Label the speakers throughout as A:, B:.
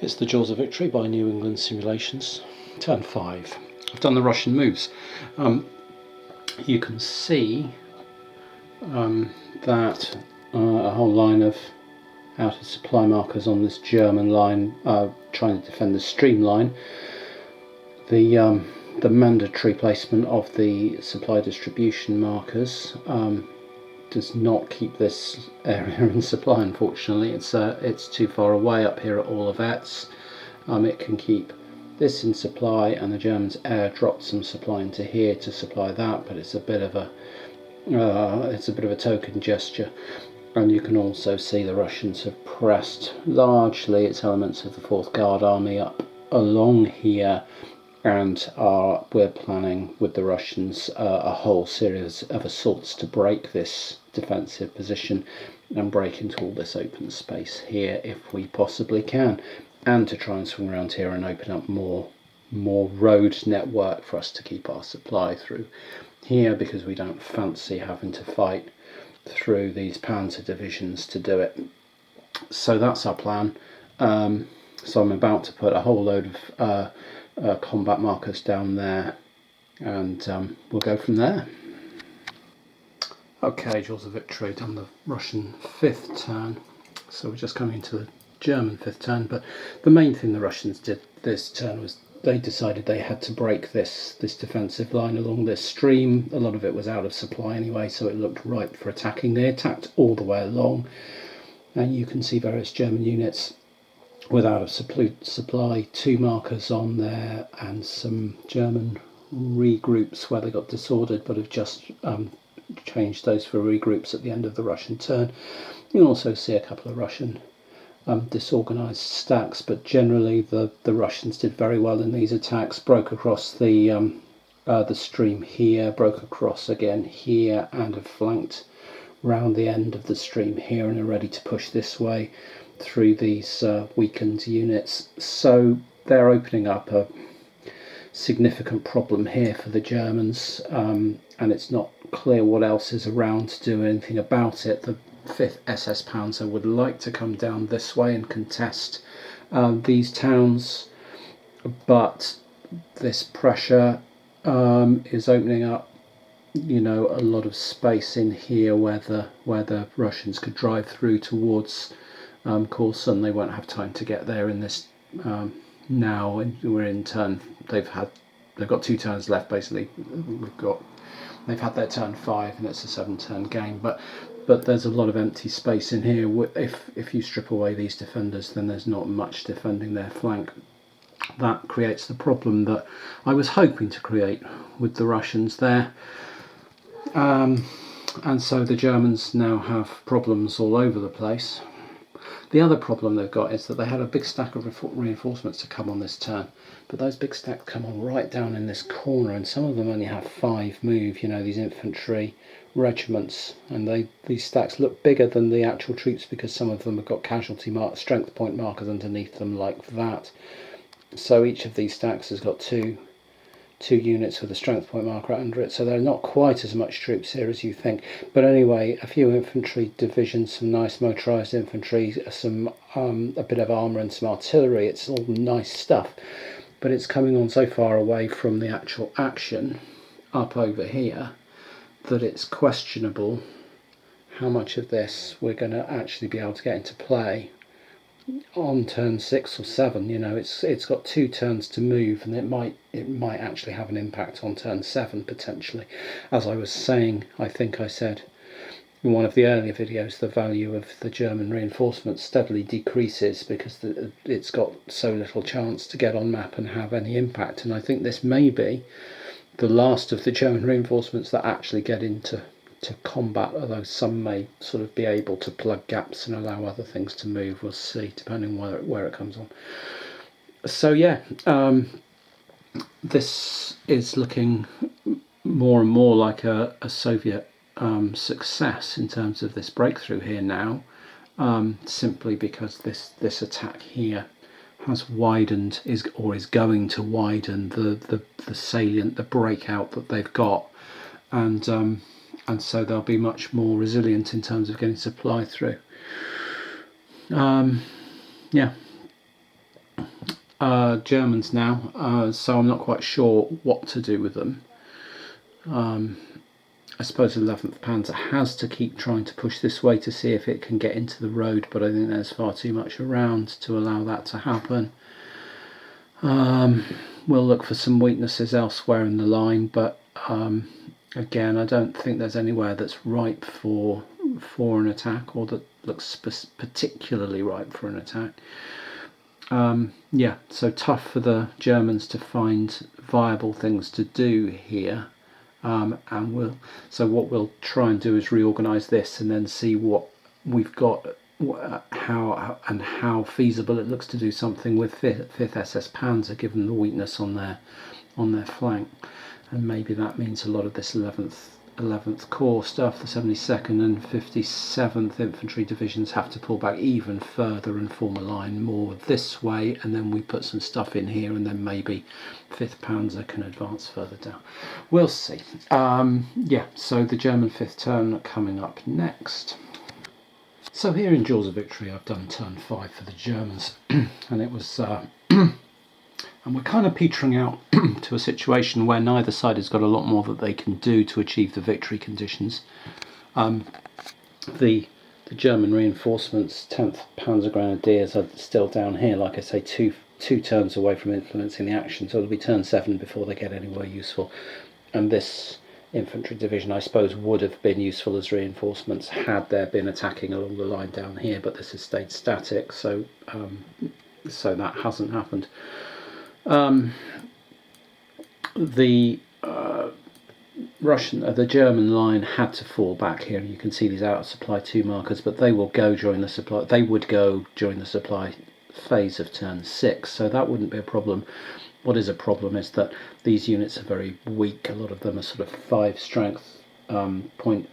A: It's the Jaws of Victory by New England Simulations, turn 5. I've done the Russian moves. You can see that a whole line of outer supply markers on this German line trying to defend the streamline. The mandatory placement of the supply distribution markers does not keep this area in supply, unfortunately. It's too far away up here at Olivets. It can keep this in supply, and the Germans airdropped some supply into here to supply that, but it's a bit of a token gesture. And you can also see the Russians have pressed largely its elements of the 4th Guard Army up along here, and we're planning with the Russians a whole series of assaults to break this defensive position and break into all this open space here if we possibly can, and to try and swing around here and open up more road network for us to keep our supply through here, because we don't fancy having to fight through these panzer divisions to do it. So that's our plan. So I'm about to put a whole load of combat markers down there, and we'll go from there. Okay, Jaws of Victory, done the Russian 5th turn, so we're just coming into the German 5th turn. But the main thing the Russians did this turn was they decided they had to break this defensive line along this stream. A lot of it was out of supply anyway, so it looked ripe for attacking. They attacked all the way along, and you can see various German units with out of supply, 2 markers on there, and some German regroups where they got disordered but have just changed those for regroups at the end of the Russian turn. You can also see a couple of Russian disorganized stacks, but generally the Russians did very well in these attacks. Broke across the stream here, broke across again here, and have flanked round the end of the stream here and are ready to push this way through these weakened units. So they're opening up a significant problem here for the Germans, and it's not clear what else is around to do anything about it. The 5th SS Panzer would like to come down this way and contest these towns, but this pressure is opening up, you know, a lot of space in here where the Russians could drive through towards Korsun. They won't have time to get there in this now. We're in turn. They've got 2 turns left basically. They've had their turn 5, and it's a 7-turn game. But there's a lot of empty space in here. If you strip away these defenders, then there's not much defending their flank. That creates the problem that I was hoping to create with the Russians there. And so the Germans now have problems all over the place. The other problem they've got is that they had a big stack of reinforcements to come on this turn, but those big stacks come on right down in this corner, and some of them only have 5 move, you know, these infantry regiments, and these stacks look bigger than the actual troops because some of them have got casualty strength point markers underneath them like that. So each of these stacks has got two units with a strength point marker under it, so there are not quite as much troops here as you think. But anyway, a few infantry divisions, some nice motorised infantry, a bit of armour and some artillery. It's all nice stuff, but it's coming on so far away from the actual action up over here that it's questionable how much of this we're going to actually be able to get into play on turn 6 or 7. You know, it's got 2 turns to move, and it might actually have an impact on turn 7 potentially. As I was saying, I think I said in one of the earlier videos, the value of the German reinforcements steadily decreases because it's got so little chance to get on map and have any impact. And I think this may be the last of the German reinforcements that actually get into combat, although some may sort of be able to plug gaps and allow other things to move. We'll see, depending where it comes on. So yeah, this is looking more and more like a Soviet success in terms of this breakthrough here now, simply because this attack here has widened, is going to widen the salient, the breakout that they've got, and so they'll be much more resilient in terms of getting supply through. Yeah, Germans now, so I'm not quite sure what to do with them. I suppose 11th Panzer has to keep trying to push this way to see if it can get into the road, but I think there's far too much around to allow that to happen. We'll look for some weaknesses elsewhere in the line, but again, I don't think there's anywhere that's ripe for an attack, or that looks particularly ripe for an attack. Yeah, so tough for the Germans to find viable things to do here. So what we'll try and do is reorganise this and then see what we've got, how feasible it looks to do something with 5th SS Panzer, given the weakness on their flank. And maybe that means a lot of this 11th Corps stuff, the 72nd and 57th Infantry Divisions, have to pull back even further and form a line more this way, and then we put some stuff in here, and then maybe 5th Panzer can advance further down. We'll see. Yeah, so the German 5th turn coming up next. So here in Jaws of Victory I've done turn 5 for the Germans, and it was and we're kind of petering out to a situation where neither side has got a lot more that they can do to achieve the victory conditions. The German reinforcements, 10th Panzer Grenadiers, are still down here, like I say, two turns away from influencing the action, so it'll be turn 7 before they get anywhere useful. And this infantry division, I suppose, would have been useful as reinforcements had there been attacking along the line down here, but this has stayed static, so that hasn't happened. The German line had to fall back here. You can see these out of supply 2 markers, but they will go during the supply. They would go during the supply phase of turn 6, so that wouldn't be a problem. What is a problem is that these units are very weak. A lot of them are sort of 5 strength point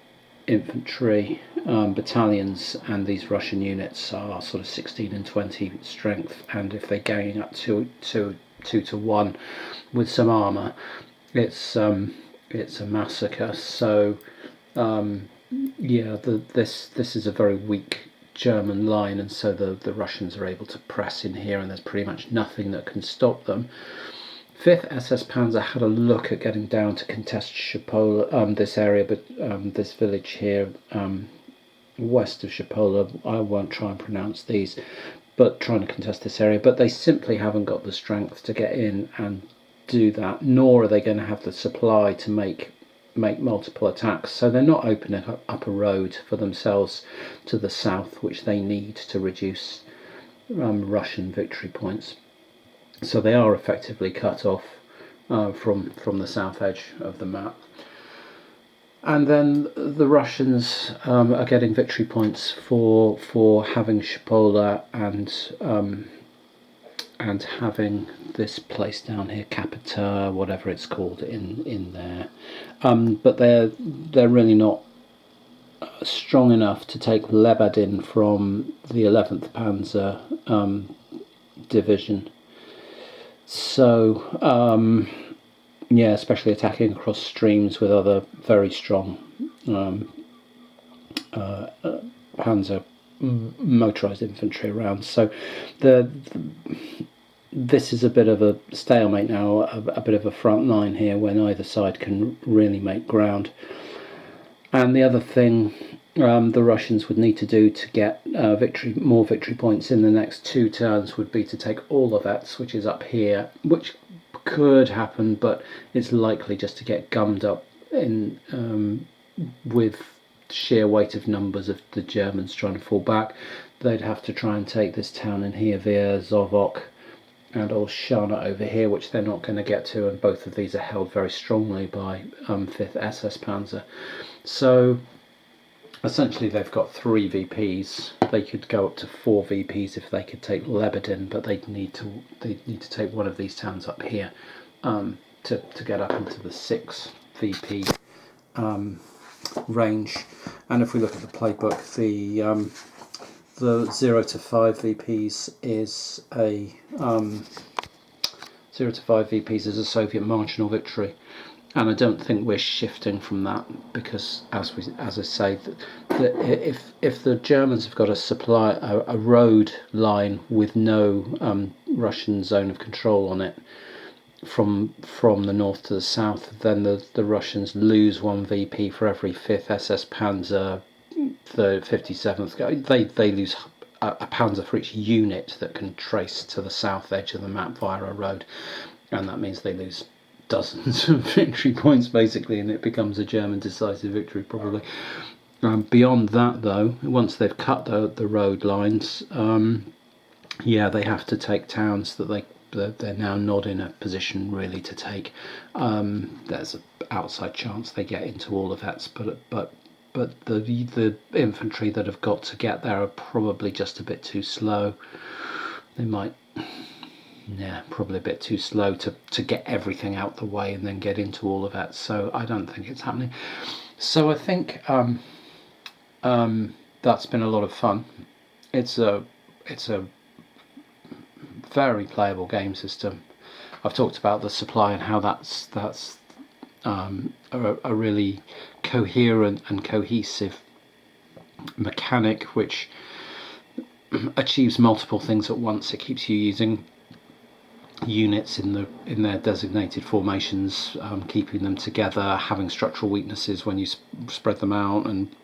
A: infantry battalions, and these Russian units are sort of 16 and 20 strength, and if they're going up to 2 to 1 with some armour, it's a massacre. So yeah, this is a very weak German line, and so the Russians are able to press in here, and there's pretty much nothing that can stop them. 5th SS Panzer had a look at getting down to contest Schipola, this area, but this village here west of Schipola, I won't try and pronounce these, but trying to contest this area, but they simply haven't got the strength to get in and do that, nor are they going to have the supply to make multiple attacks, so they're not opening up a road for themselves to the south, which they need to reduce Russian victory points. So they are effectively cut off from the south edge of the map. And then the Russians are getting victory points for having Schipola and having this place down here, Capita, whatever it's called, in there. But they're really not strong enough to take Lebedin from the 11th Panzer division. So yeah, especially attacking across streams with other very strong Panzer motorised infantry around. So this is a bit of a stalemate now, a bit of a front line here where neither side can really make ground. And the other thing the Russians would need to do to get more victory points in the next 2 turns would be to take all of that, which is up here, which could happen, but it's likely just to get gummed up in with sheer weight of numbers of the Germans trying to fall back. They'd have to try and take this town in here via Zovok and Olshana over here, which they're not going to get to, and both of these are held very strongly by 5th SS Panzer. So essentially they've got 3 VPs. They could go up to 4 VPs if they could take Lebedin, but they'd need to take one of these towns up here to get up into the 6 VP range. And if we look at the playbook, the 0 to 5 VPs is a 0 to 5 VPs is a Soviet marginal victory. And I don't think we're shifting from that, because as I say, if the Germans have got a road line with no Russian zone of control on it from the north to the south, then the Russians lose one VP for every 5th SS Panzer, the 57th. They lose a panzer for each unit that can trace to the south edge of the map via a road, and that means they lose dozens of victory points basically, and it becomes a German decisive victory probably. Beyond that, though, once they've cut the road lines, they have to take towns that they're now not in a position really to take. There's an outside chance they get into all of that, but the infantry that have got to get there are probably just a bit too slow. They might, probably a bit too slow to get everything out the way and then get into all of that. So I don't think it's happening. So I think that's been a lot of fun. It's a very playable game system. I've talked about the supply and how that's a really coherent and cohesive mechanic which achieves multiple things at once. It keeps you using units in their designated formations, keeping them together, having structural weaknesses when you spread them out, and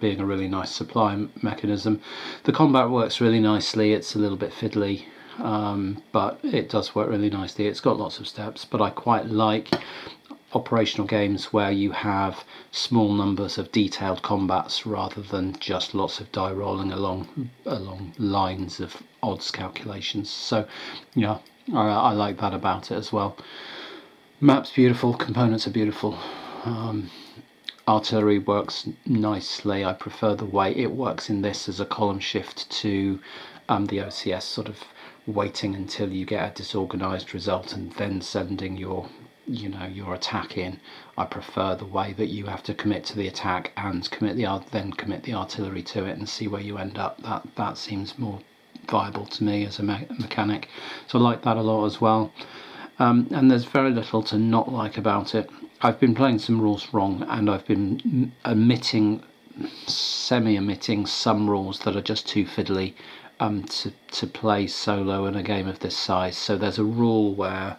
A: being a really nice supply mechanism. The combat works really nicely. It's a little bit fiddly, but it does work really nicely. It's got lots of steps, but I quite like operational games where you have small numbers of detailed combats rather than just lots of die rolling along lines of odds calculations. So yeah, I like that about it as well. Map's beautiful, components are beautiful, artillery works nicely. I prefer the way it works in this as a column shift to the OCS, sort of waiting until you get a disorganized result and then sending your attack in. I prefer the way that you have to commit to the attack and commit the artillery to it and see where you end up. That seems more viable to me as a mechanic. So I like that a lot as well. And there's very little to not like about it. I've been playing some rules wrong, and I've been semi-omitting some rules that are just too fiddly to play solo in a game of this size. So there's a rule where,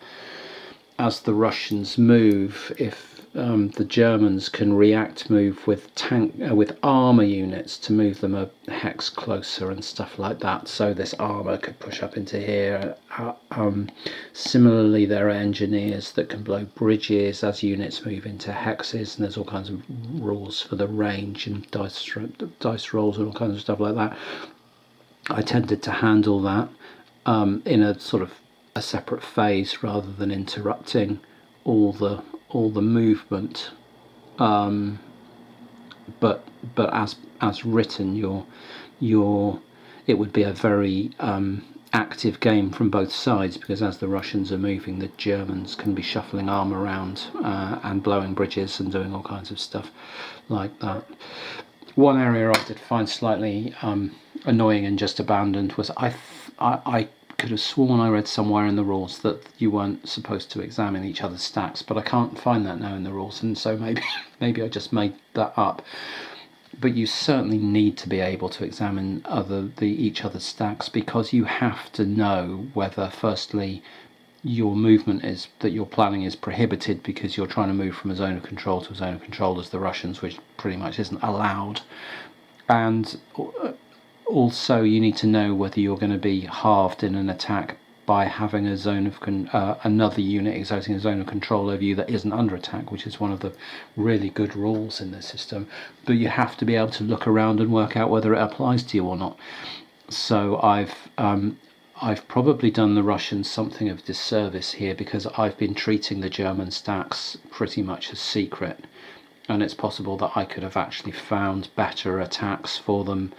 A: as the Russians move, if the Germans can move with armor units to move them a hex closer and stuff like that. So this armor could push up into here. Similarly, there are engineers that can blow bridges as units move into hexes, and there's all kinds of rules for the range and dice rolls and all kinds of stuff like that. I tended to handle that in a sort of a separate phase rather than interrupting all the movement. But as written, it would be a very active game from both sides, because as the Russians are moving, the Germans can be shuffling arm around and blowing bridges and doing all kinds of stuff like that. One area I did find slightly annoying and just abandoned was I could have sworn I read somewhere in the rules that you weren't supposed to examine each other's stacks, but I can't find that now in the rules, and so maybe I just made that up. But you certainly need to be able to examine each other's stacks, because you have to know whether, firstly, your movement that you're planning is prohibited because you're trying to move from a zone of control to a zone of control as the Russians, which pretty much isn't allowed, and also you need to know whether you're going to be halved in an attack by having a zone of another unit exerting a zone of control over you that isn't under attack, which is one of the really good rules in the system. But you have to be able to look around and work out whether it applies to you or not. So I've probably done the Russians something of disservice here, because I've been treating the German stacks pretty much as secret, and it's possible that I could have actually found better attacks for them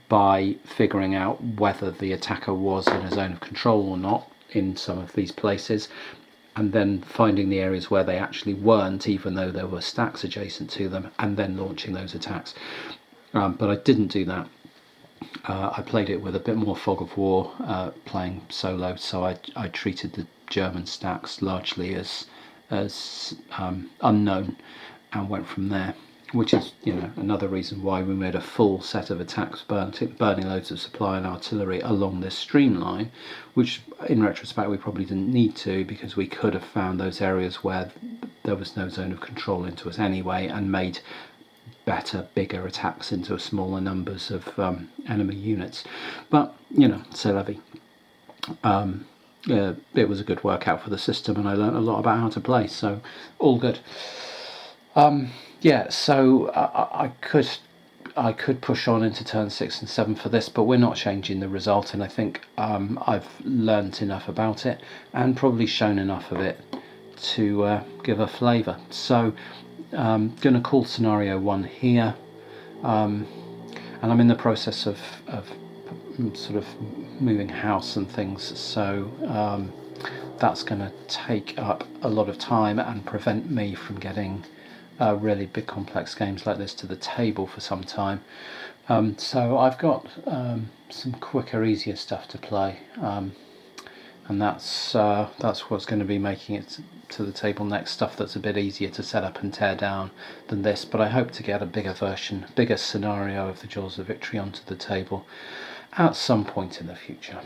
A: by figuring out whether the attacker was in a zone of control or not in some of these places, and then finding the areas where they actually weren't, even though there were stacks adjacent to them, and then launching those attacks. But I didn't do that. I played it with a bit more fog of war, playing solo, so I treated the German stacks largely as as unknown, and went from there. Which is, another reason why we made a full set of attacks, burning loads of supply and artillery along this streamline, which in retrospect we probably didn't need to, because we could have found those areas where there was no zone of control into us anyway, and made better, bigger attacks into smaller numbers of enemy units. But, c'est la vie. It was a good workout for the system, and I learned a lot about how to play, so all good. So I could push on into turn 6 and 7 for this, but we're not changing the result, and I think I've learnt enough about it and probably shown enough of it to give a flavour. So I'm going to call scenario 1 here, and I'm in the process of sort of moving house and things, so that's going to take up a lot of time and prevent me from getting really big complex games like this to the table for some time. So I've got some quicker, easier stuff to play, and that's what's going to be making it to the table next. Stuff that's a bit easier to set up and tear down than this, but I hope to get a bigger scenario of the Jaws of Victory onto the table at some point in the future.